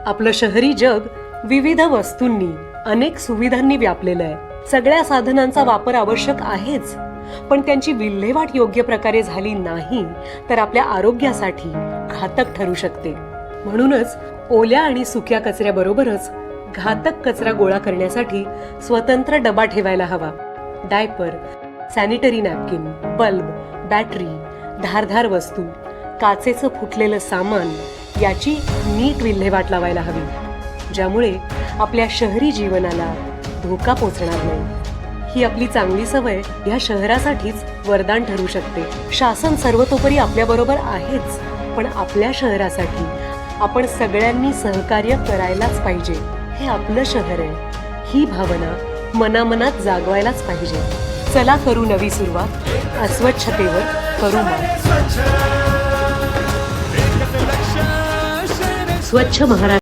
आपलं शहरी जग विविध वस्तूंनी, अनेक सुविधांनी व्यापलेलं आहे. सगळ्या साधनांचा वापर आवश्यक आहेच, पण त्यांची विल्हेवाट योग्य प्रकारे झाली नाही तर आपल्या आरोग्यासाठी घातक ठरू शकते. म्हणूनच ओल्या आणि सुक्या कचऱ्याबरोबरच घातक कचरा गोळा करण्यासाठी स्वतंत्र डबा ठेवायला हवा. Diaper, sanitary napkin, bulb, battery, धारधार वस्तू, काचेचं फुटलेलं सामान याची नीट विल्हेवाट लावायला हवी, ज्यामुळे आपल्या शहरी जीवनाला धोका पोचणार नाही. ही आपली चांगली सवय या शहरासाठीच वरदान ठरू शकते. शासन सर्वतोपरी आपल्याबरोबर आहेच, पण आपल्या शहरासाठी आपण सगळ्यांनी सहकार्य करायलाच पाहिजे. हे आपलं शहर आहे, ही भावना मनामनात जागवायलाच पाहिजे. चला करू नवी सुरुवात. अस्वच्छतेवर करू मात. स्वच्छ महाराष्ट्र.